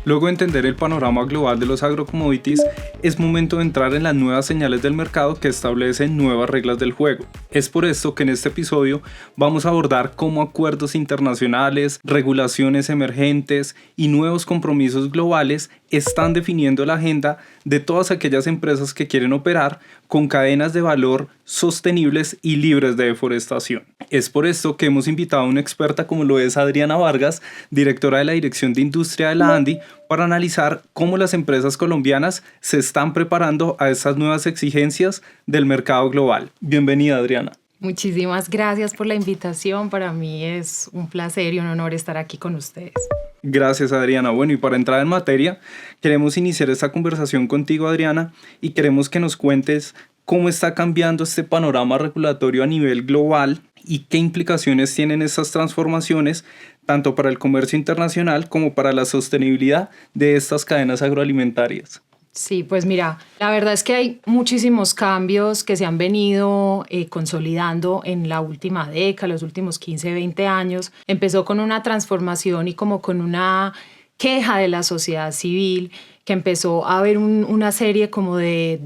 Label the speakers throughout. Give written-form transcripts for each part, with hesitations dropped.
Speaker 1: Luego de entender el panorama global de los agrocommodities, es momento de entrar en las nuevas señales del mercado que establecen nuevas reglas del juego. Es por esto que en este episodio vamos a abordar cómo acuerdos internacionales, regulaciones emergentes y nuevos compromisos globales están definiendo la agenda de todas aquellas empresas que quieren operar con cadenas de valor sostenibles y libres de deforestación. Es por esto que hemos invitado a una experta como lo es Adriana Vargas, directora de la Dirección de Industria de la ANDI, para analizar cómo las empresas colombianas se están preparando a estas nuevas exigencias del mercado global. Bienvenida, Adriana.
Speaker 2: Muchísimas gracias por la invitación. Para mí es un placer y un honor estar aquí con ustedes.
Speaker 1: Gracias, Adriana. Bueno, y para entrar en materia, queremos iniciar esta conversación contigo, Adriana, y queremos que nos cuentes cómo está cambiando este panorama regulatorio a nivel global y qué implicaciones tienen estas transformaciones tanto para el comercio internacional como para la sostenibilidad de estas cadenas agroalimentarias.
Speaker 2: Sí, pues mira, la verdad es que hay muchísimos cambios que se han venido consolidando en la última década, los últimos 15, 20 años. Empezó con una transformación y como con una queja de la sociedad civil, que empezó a haber una serie como de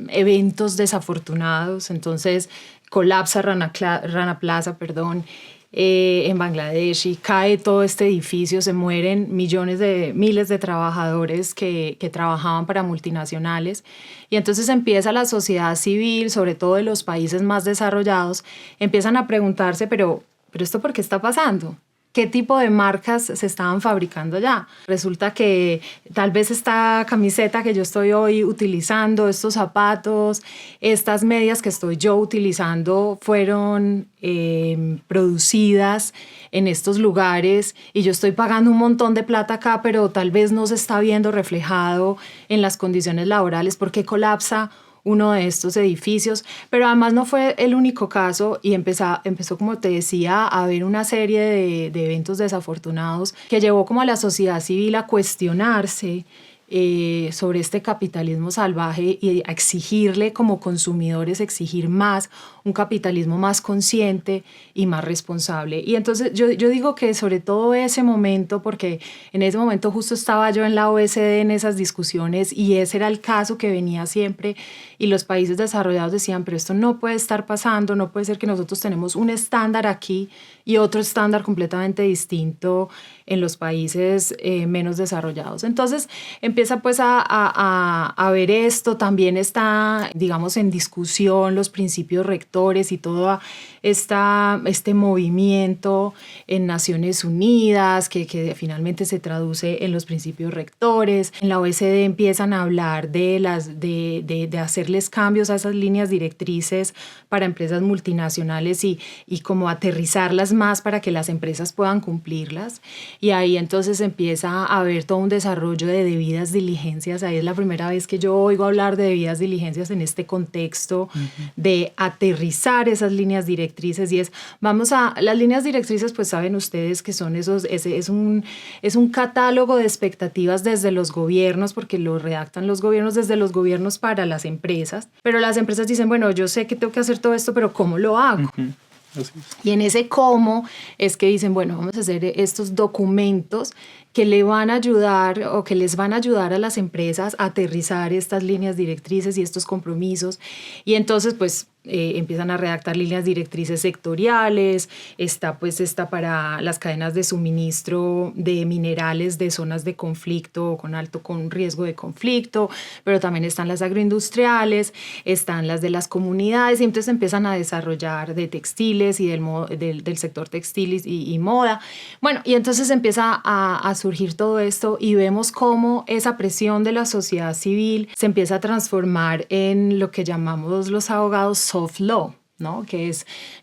Speaker 2: eventos desafortunados. Entonces colapsa Rana Plaza, en Bangladesh, y cae todo este edificio, se mueren miles de trabajadores que trabajaban para multinacionales, y entonces empieza la sociedad civil, sobre todo de los países más desarrollados, empiezan a preguntarse, pero ¿esto por qué está pasando? ¿Qué tipo de marcas se estaban fabricando allá? Resulta que tal vez esta camiseta que yo estoy hoy utilizando, estos zapatos, estas medias que estoy yo utilizando fueron producidas en estos lugares y yo estoy pagando un montón de plata acá, pero tal vez no se está viendo reflejado en las condiciones laborales. ¿Por qué colapsa uno de estos edificios? Pero además no fue el único caso, y empezó, como te decía, a haber una serie de eventos desafortunados que llevó como a la sociedad civil a cuestionarse sobre este capitalismo salvaje y a exigirle como consumidores, exigir más, un capitalismo más consciente y más responsable. Y entonces yo digo que sobre todo ese momento, porque en ese momento justo estaba yo en la OECD en esas discusiones, y ese era el caso que venía siempre, y los países desarrollados decían, pero esto no puede estar pasando, no puede ser que nosotros tenemos un estándar aquí y otro estándar completamente distinto en los países menos desarrollados. Entonces empieza pues a ver esto. También está, digamos, en discusión los principios rectores y todo este movimiento en Naciones Unidas que finalmente se traduce en los principios rectores. En la OECD empiezan a hablar de hacerles cambios a esas líneas directrices para empresas multinacionales y como aterrizarlas más para que las empresas puedan cumplirlas. Y ahí entonces empieza a haber todo un desarrollo de debidas diligencias. Ahí es la primera vez que yo oigo hablar de debidas diligencias en este contexto de aterrizar esas líneas directrices. Y las líneas directrices, pues saben ustedes que son es un catálogo de expectativas desde los gobiernos, porque lo redactan los gobiernos, desde los gobiernos para las empresas. Pero las empresas dicen, bueno, yo sé que tengo que hacer todo esto, pero ¿cómo lo hago? Y en ese cómo es que dicen, bueno, vamos a hacer estos documentos que le van a ayudar o que les van a ayudar a las empresas a aterrizar estas líneas directrices y estos compromisos. Y entonces pues empiezan a redactar líneas directrices sectoriales. Está para las cadenas de suministro de minerales de zonas de conflicto o con riesgo de conflicto, pero también están las agroindustriales, están las de las comunidades, y entonces empiezan a desarrollar de textiles y del sector textil y moda. Bueno, y entonces empieza a surgir todo esto, y vemos cómo esa presión de la sociedad civil se empieza a transformar en lo que llamamos los abogados soft law, ¿no? Que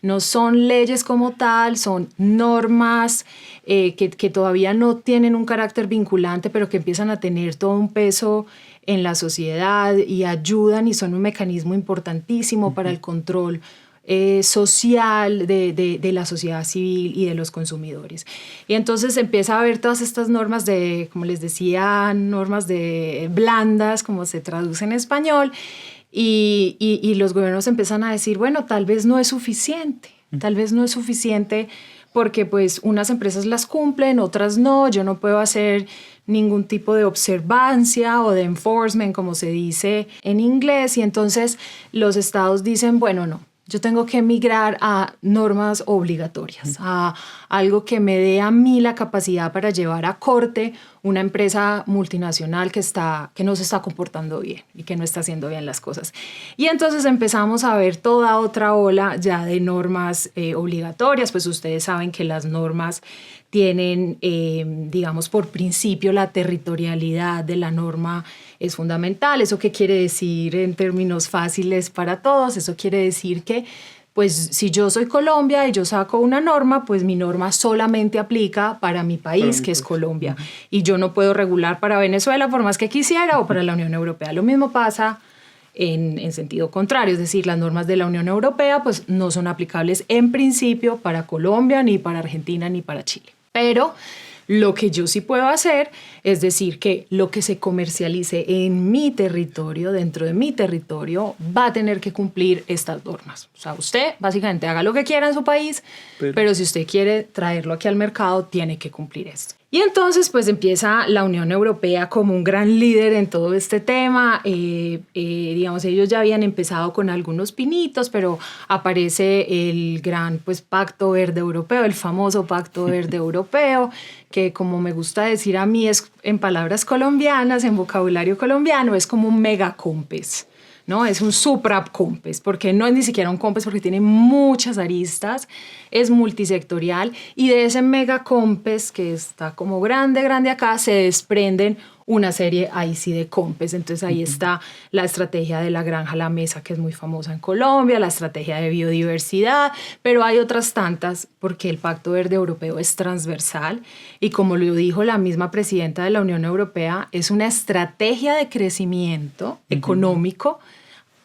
Speaker 2: no son leyes como tal, son normas que todavía no tienen un carácter vinculante, pero que empiezan a tener todo un peso en la sociedad y ayudan y son un mecanismo importantísimo para el control social de la sociedad civil y de los consumidores. Y entonces empieza a haber todas estas normas como les decía, normas blandas, como se traduce en español, y los gobiernos empiezan a decir, bueno, tal vez no es suficiente porque pues unas empresas las cumplen, otras no. Yo no puedo hacer ningún tipo de observancia o de enforcement, como se dice en inglés, y entonces los estados dicen, bueno, no, yo tengo que migrar a normas obligatorias, a algo que me dé a mí la capacidad para llevar a corte una empresa multinacional que no se está comportando bien y que no está haciendo bien las cosas. Y entonces empezamos a ver toda otra ola ya de normas obligatorias. Pues ustedes saben que las normas tienen, digamos, por principio la territorialidad de la norma es fundamental. ¿Eso qué quiere decir en términos fáciles para todos? Eso quiere decir que pues si yo soy Colombia y yo saco una norma, pues mi norma solamente aplica para mi país, que es Colombia. Y yo no puedo regular para Venezuela por más que quisiera o para la Unión Europea. Lo mismo pasa en sentido contrario, es decir, las normas de la Unión Europea pues no son aplicables en principio para Colombia, ni para Argentina, ni para Chile. Pero lo que yo sí puedo hacer es decir que lo que se comercialice en mi territorio, dentro de mi territorio, va a tener que cumplir estas normas. O sea, usted básicamente haga lo que quiera en su país, pero si usted quiere traerlo aquí al mercado, tiene que cumplir esto. Y entonces pues empieza la Unión Europea como un gran líder en todo este tema. Digamos, ellos ya habían empezado con algunos pinitos, pero aparece el gran pues, Pacto Verde Europeo, el famoso Pacto Verde Europeo, que como me gusta decir a mí es en palabras colombianas, en vocabulario colombiano, es como un mega COMPES, ¿no? Es un supra-COMPES, porque no es ni siquiera un COMPES, porque tiene muchas aristas, es multisectorial, y de ese mega COMPES, que está como grande acá, se desprenden una serie ahí sí de COMPES. Entonces ahí está la estrategia de la granja a la mesa, que es muy famosa en Colombia, la estrategia de biodiversidad, pero hay otras tantas porque el Pacto Verde Europeo es transversal y como lo dijo la misma presidenta de la Unión Europea, es una estrategia de crecimiento económico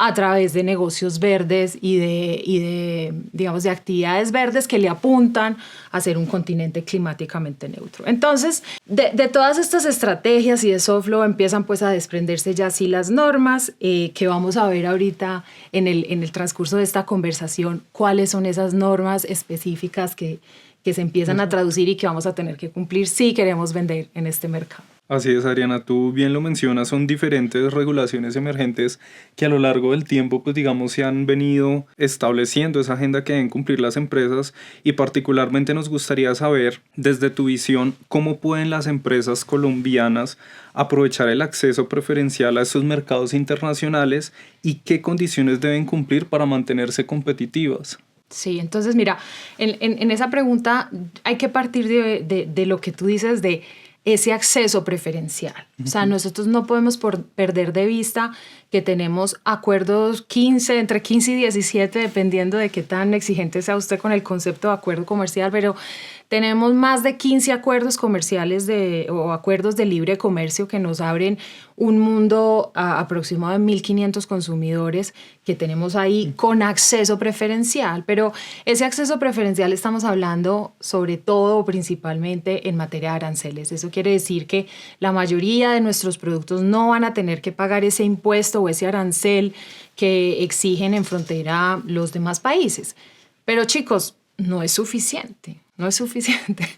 Speaker 2: a través de negocios verdes y de, digamos, de actividades verdes que le apuntan a ser un continente climáticamente neutro. Entonces, de todas estas estrategias y de soft law empiezan pues a desprenderse ya sí las normas que vamos a ver ahorita en el transcurso de esta conversación, cuáles son esas normas específicas que se empiezan a traducir y que vamos a tener que cumplir si queremos vender en este mercado.
Speaker 1: Así es, Ariana, tú bien lo mencionas, son diferentes regulaciones emergentes que a lo largo del tiempo, pues digamos, se han venido estableciendo esa agenda que deben cumplir las empresas y particularmente nos gustaría saber, desde tu visión, cómo pueden las empresas colombianas aprovechar el acceso preferencial a estos mercados internacionales y qué condiciones deben cumplir para mantenerse competitivas.
Speaker 2: Sí, entonces mira, en esa pregunta hay que partir de lo que tú dices de ese acceso preferencial. O sea, nosotros no podemos perder de vista que tenemos acuerdos entre 15 y 17, dependiendo de qué tan exigente sea usted con el concepto de acuerdo comercial, pero tenemos más de 15 acuerdos comerciales o acuerdos de libre comercio que nos abren un mundo aproximado de 1.500 consumidores que tenemos ahí con acceso preferencial. Pero ese acceso preferencial estamos hablando sobre todo o principalmente en materia de aranceles. Eso quiere decir que la mayoría de nuestros productos no van a tener que pagar ese impuesto o ese arancel que exigen en frontera los demás países. Pero chicos, no es suficiente. No es suficiente,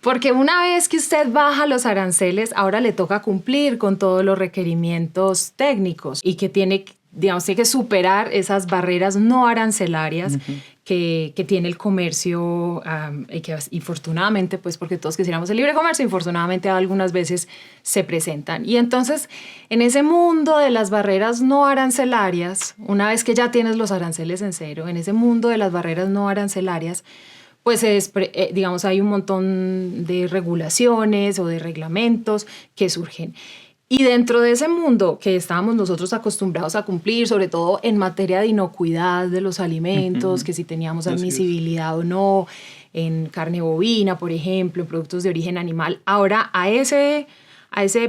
Speaker 2: porque una vez que usted baja los aranceles, ahora le toca cumplir con todos los requerimientos técnicos y que tiene que superar esas barreras no arancelarias que tiene el comercio y infortunadamente, pues porque todos quisiéramos el libre comercio, infortunadamente algunas veces se presentan. Y entonces, en ese mundo de las barreras no arancelarias, una vez que ya tienes los aranceles en cero, en ese mundo de las barreras no arancelarias, pues digamos hay un montón de regulaciones o de reglamentos que surgen. Y dentro de ese mundo que estábamos nosotros acostumbrados a cumplir, sobre todo en materia de inocuidad de los alimentos, que si teníamos admisibilidad o no, en carne bovina, por ejemplo, en productos de origen animal, ahora a ese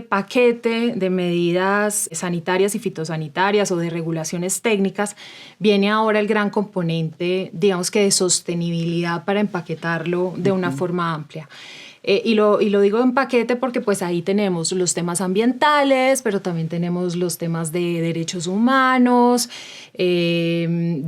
Speaker 2: paquete de medidas sanitarias y fitosanitarias o de regulaciones técnicas, viene ahora el gran componente, digamos que de sostenibilidad para empaquetarlo de una forma amplia. Y lo digo en paquete porque pues ahí tenemos los temas ambientales, pero también tenemos los temas de derechos humanos, de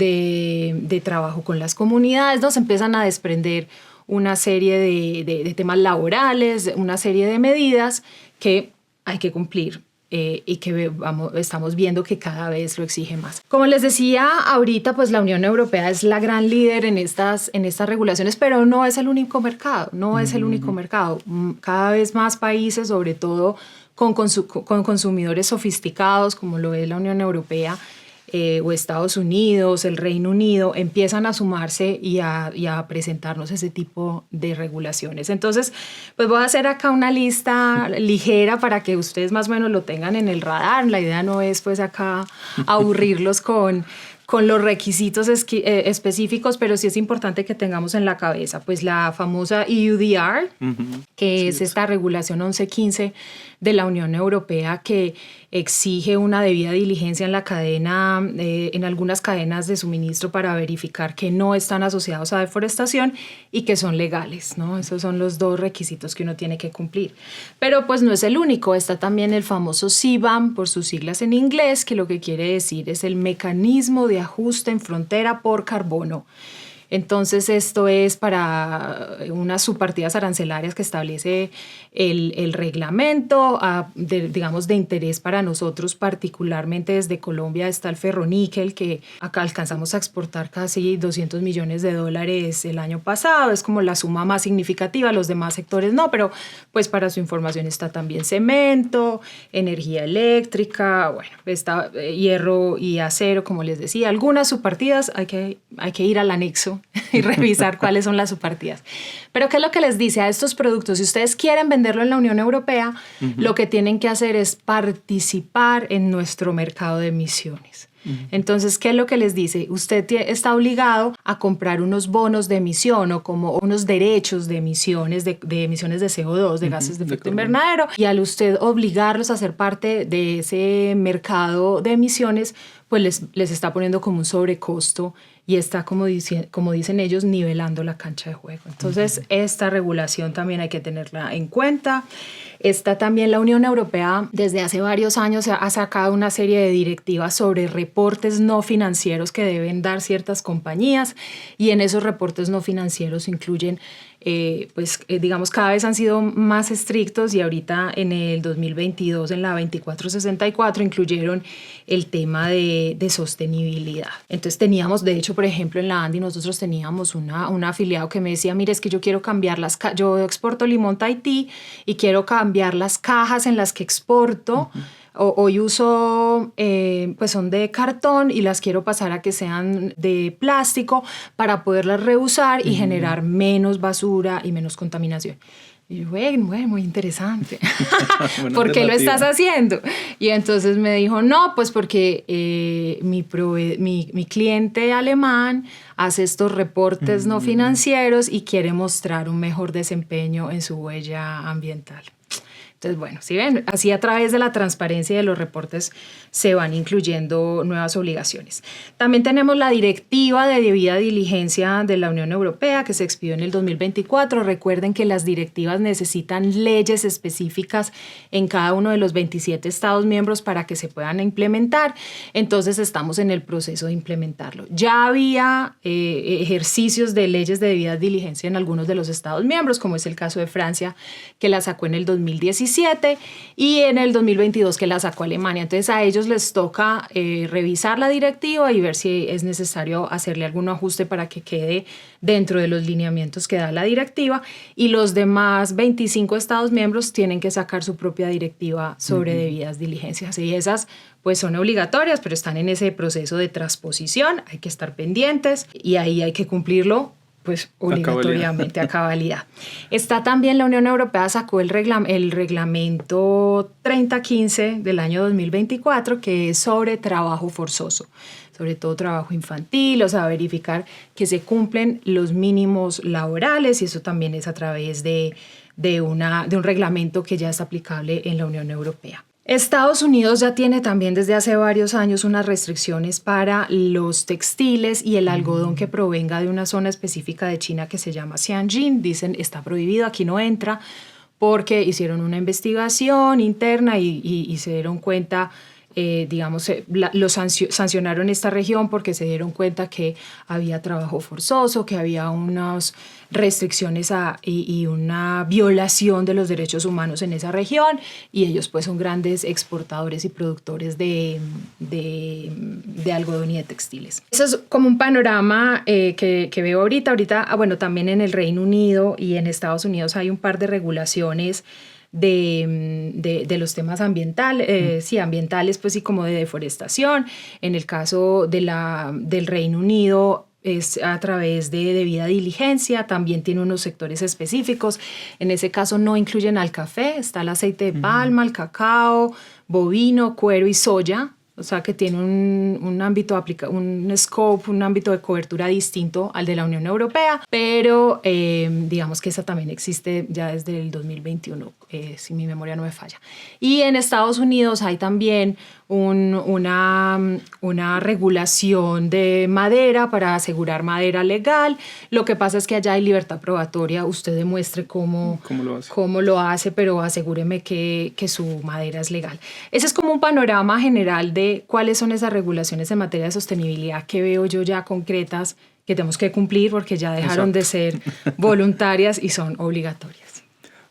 Speaker 2: trabajo con las comunidades, nos empiezan a desprender una serie de temas laborales, una serie de medidas que hay que cumplir. Y que estamos viendo que cada vez lo exige más. Como les decía ahorita, pues la Unión Europea es la gran líder en estas regulaciones, pero no es el único mercado, es el único mercado. Cada vez más países, sobre todo con consumidores sofisticados, como lo es la Unión Europea, o Estados Unidos, el Reino Unido, empiezan a sumarse y a presentarnos ese tipo de regulaciones. Entonces, pues voy a hacer acá una lista ligera para que ustedes más o menos lo tengan en el radar. La idea no es pues acá aburrirlos con los requisitos específicos, pero sí es importante que tengamos en la cabeza pues la famosa EUDR, que es esta regulación 1115 de la Unión Europea que exige una debida diligencia en la cadena, en algunas cadenas de suministro para verificar que no están asociados a deforestación y que son legales, ¿no? Esos son los 2 requisitos que uno tiene que cumplir. Pero pues no es el único, está también el famoso CBAM, por sus siglas en inglés, que lo que quiere decir es el mecanismo de ajuste en frontera por carbono. Entonces esto es para unas subpartidas arancelarias que establece el reglamento, digamos de interés para nosotros, particularmente desde Colombia está el ferroníquel, que acá alcanzamos a exportar casi $200 millones el año pasado, es como la suma más significativa, los demás sectores no, pero pues para su información está también cemento, energía eléctrica, bueno, está hierro y acero, como les decía, algunas subpartidas hay que ir al anexo y revisar cuáles son las subpartidas. Pero ¿qué es lo que les dice a estos productos? Si ustedes quieren venderlo en la Unión Europea, lo que tienen que hacer es participar en nuestro mercado de emisiones. Entonces, ¿qué es lo que les dice? Usted está obligado a comprar unos bonos de emisión o como unos derechos de emisiones de emisiones de CO2, de gases de efecto invernadero, y al usted obligarlos a ser parte de ese mercado de emisiones, pues les está poniendo como un sobrecosto y está, como dicen ellos, nivelando la cancha de juego. Entonces, esta regulación también hay que tenerla en cuenta. Está también la Unión Europea, desde hace varios años ha sacado una serie de directivas sobre reportes no financieros que deben dar ciertas compañías, y en esos reportes no financieros incluyen digamos, cada vez han sido más estrictos, y ahorita en el 2022, en la 2464, incluyeron el tema de sostenibilidad. Entonces teníamos, de hecho, por ejemplo, en la Andi nosotros teníamos un afiliado que me decía, mire, es que yo quiero cambiar yo exporto limón Tahití y quiero cambiar las cajas en las que exporto. Hoy uso, pues son de cartón y las quiero pasar a que sean de plástico para poderlas reusar y generar menos basura y menos contaminación. Y yo, muy interesante. ¿Por qué lo estás haciendo? Y entonces me dijo, no, pues porque mi cliente alemán hace estos reportes no financieros y quiere mostrar un mejor desempeño en su huella ambiental. Entonces, bueno, si ven, así a través de la transparencia de los reportes se van incluyendo nuevas obligaciones. También tenemos la directiva de debida diligencia de la Unión Europea que se expidió en el 2024. Recuerden que las directivas necesitan leyes específicas en cada uno de los 27 Estados miembros para que se puedan implementar. Entonces, estamos en el proceso de implementarlo. Ya había ejercicios de leyes de debida diligencia en algunos de los Estados miembros, como es el caso de Francia, que la sacó en el 2017, y en el 2022 que la sacó Alemania. Entonces a ellos les toca revisar la directiva y ver si es necesario hacerle algún ajuste para que quede dentro de los lineamientos que da la directiva, y los demás 25 Estados miembros tienen que sacar su propia directiva sobre debidas diligencias, y esas pues son obligatorias, pero están en ese proceso de transposición, hay que estar pendientes y ahí hay que cumplirlo pues obligatoriamente a cabalidad. Está también la Unión Europea sacó el reglamento 3015 del año 2024, que es sobre trabajo forzoso, sobre todo trabajo infantil, o sea, verificar que se cumplen los mínimos laborales, y eso también es a través de un reglamento que ya es aplicable en la Unión Europea. Estados Unidos ya tiene también desde hace varios años unas restricciones para los textiles y el algodón que provenga de una zona específica de China que se llama Xinjiang. Dicen, está prohibido, aquí no entra, porque hicieron una investigación interna y se dieron cuenta, sancionaron esta región porque se dieron cuenta que había trabajo forzoso, que había unos restricciones y una violación de los derechos humanos en esa región, y ellos pues son grandes exportadores y productores de algodón y de textiles. Eso es como un panorama que veo ahorita, bueno, también en el Reino Unido y en Estados Unidos hay un par de regulaciones de los temas ambientales, sí, ambientales, pues sí, como de deforestación. En el caso del Reino Unido es a través de debida diligencia, también tiene unos sectores específicos. En ese caso no incluyen al café, está el aceite de palma, el cacao, bovino, cuero y soya. O sea que tiene un ámbito, un scope, un ámbito de cobertura distinto al de la Unión Europea, pero digamos que esa también existe ya desde el 2021, si mi memoria no me falla. Y en Estados Unidos hay también una regulación de madera para asegurar madera legal. Lo que pasa es que allá hay libertad probatoria. Usted demuestre cómo lo hace, pero asegúreme que su madera es legal. Ese es como un panorama general de cuáles son esas regulaciones en materia de sostenibilidad que veo yo ya concretas que tenemos que cumplir porque ya dejaron de ser voluntarias y son obligatorias.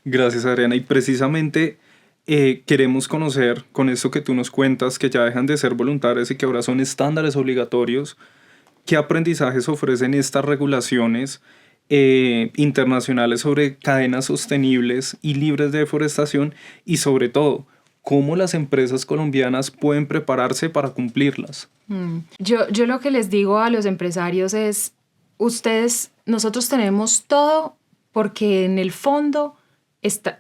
Speaker 1: Gracias, Adriana. Y precisamente queremos conocer con esto que tú nos cuentas, que ya dejan de ser voluntarias y que ahora son estándares obligatorios, ¿qué aprendizajes ofrecen estas regulaciones internacionales sobre cadenas sostenibles y libres de deforestación? Y sobre todo, ¿cómo las empresas colombianas pueden prepararse para cumplirlas?
Speaker 2: Yo lo que les digo a los empresarios es, nosotros tenemos todo porque en el fondo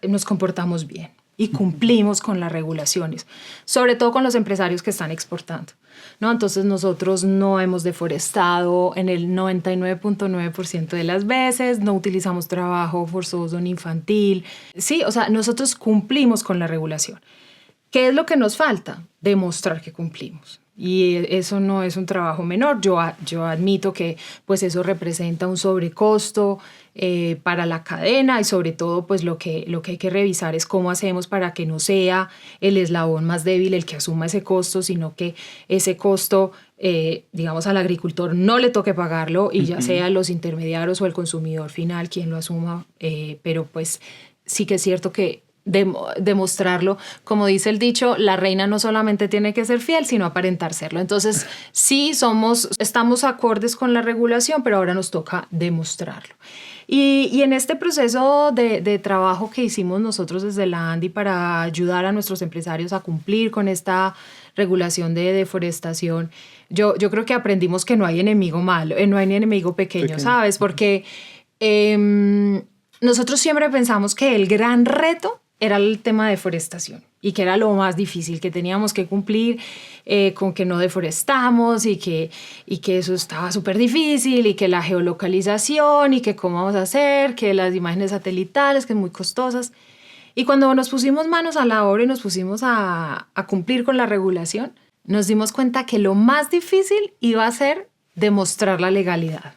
Speaker 2: nos comportamos bien y cumplimos con las regulaciones, sobre todo con los empresarios que están exportando, ¿no? Entonces nosotros no hemos deforestado en el 99.9% de las veces, no utilizamos trabajo forzoso ni infantil. Sí, o sea, nosotros cumplimos con la regulación. ¿Qué es lo que nos falta? Demostrar que cumplimos. Y eso no es un trabajo menor. Yo admito que pues eso representa un sobrecosto para la cadena, y sobre todo pues lo que hay que revisar es cómo hacemos para que no sea el eslabón más débil el que asuma ese costo, sino que ese costo, digamos, al agricultor no le toque pagarlo y ya sea los intermediarios o el consumidor final quien lo asuma, pero pues sí que es cierto que demostrarlo, como dice el dicho, la reina no solamente tiene que ser fiel, sino aparentar serlo. Entonces, sí, estamos acordes con la regulación, pero ahora nos toca demostrarlo. Y en este proceso de trabajo que hicimos nosotros desde la ANDI para ayudar a nuestros empresarios a cumplir con esta regulación de deforestación, yo creo que aprendimos que no hay enemigo malo, no hay enemigo pequeño, ¿sabes? Porque nosotros siempre pensamos que el gran reto era el tema de deforestación y que era lo más difícil, que teníamos que cumplir con que no deforestamos y que eso estaba súper difícil, y que la geolocalización y que cómo vamos a hacer, que las imágenes satelitales, que es muy costosas. Y cuando nos pusimos manos a la obra y nos pusimos a cumplir con la regulación, nos dimos cuenta que lo más difícil iba a ser demostrar la legalidad.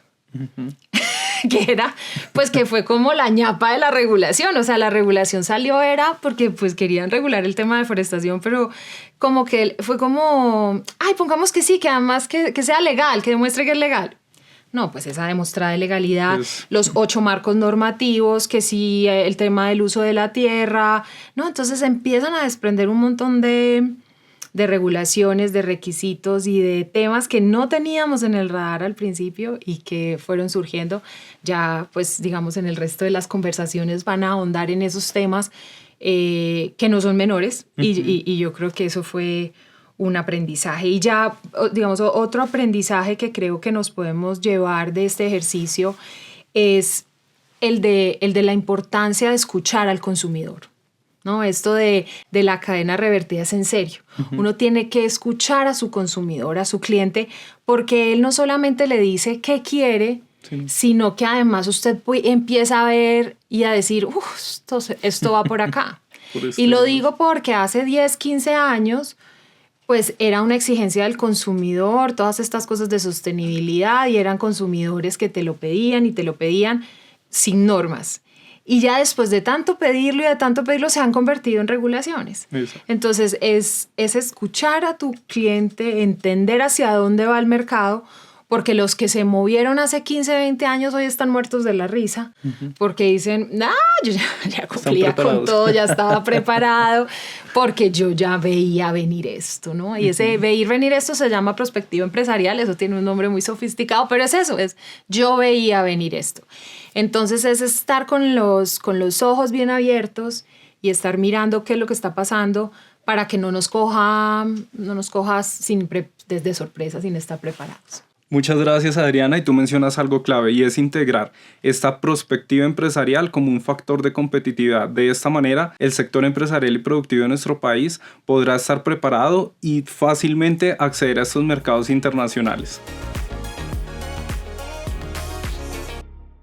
Speaker 2: Que era, pues que fue como la ñapa de la regulación. O sea, la regulación salió era porque pues querían regular el tema de deforestación, pero como que fue como, ay, pongamos que sí, que además que sea legal, que demuestre que es legal. No, pues esa demostrada de legalidad, los 8 marcos normativos, que sí, el tema del uso de la tierra, ¿no? Entonces empiezan a desprender un montón de regulaciones, de requisitos y de temas que no teníamos en el radar al principio y que fueron surgiendo. Ya, pues, digamos, en el resto de las conversaciones van a ahondar en esos temas que no son menores. Y yo creo que eso fue un aprendizaje. Y ya, digamos, otro aprendizaje que creo que nos podemos llevar de este ejercicio es el de la importancia de escuchar al consumidor. ¿No? Esto de la cadena revertida es en serio. Uno tiene que escuchar a su consumidor, a su cliente, porque él no solamente le dice qué quiere, sino que además usted empieza a ver y a decir, esto va por acá. Y lo digo porque hace 10, 15 años, pues era una exigencia del consumidor, todas estas cosas de sostenibilidad, y eran consumidores que te lo pedían sin normas. Y ya después de tanto pedirlo se han convertido en regulaciones. Exacto. Entonces es escuchar a tu cliente, entender hacia dónde va el mercado, porque los que se movieron hace 15, 20 años hoy están muertos de la risa, porque dicen, yo ya cumplía con todo, ya estaba preparado, porque yo ya veía venir esto, ¿no? Y ese veir venir esto se llama perspectiva empresarial, eso tiene un nombre muy sofisticado, pero es eso, es yo veía venir esto. Entonces es estar con los ojos bien abiertos y estar mirando qué es lo que está pasando para que no nos coja desde sorpresa, sin estar preparados.
Speaker 1: Muchas gracias, Adriana, y tú mencionas algo clave y es integrar esta perspectiva empresarial como un factor de competitividad. De esta manera, el sector empresarial y productivo de nuestro país podrá estar preparado y fácilmente acceder a estos mercados internacionales.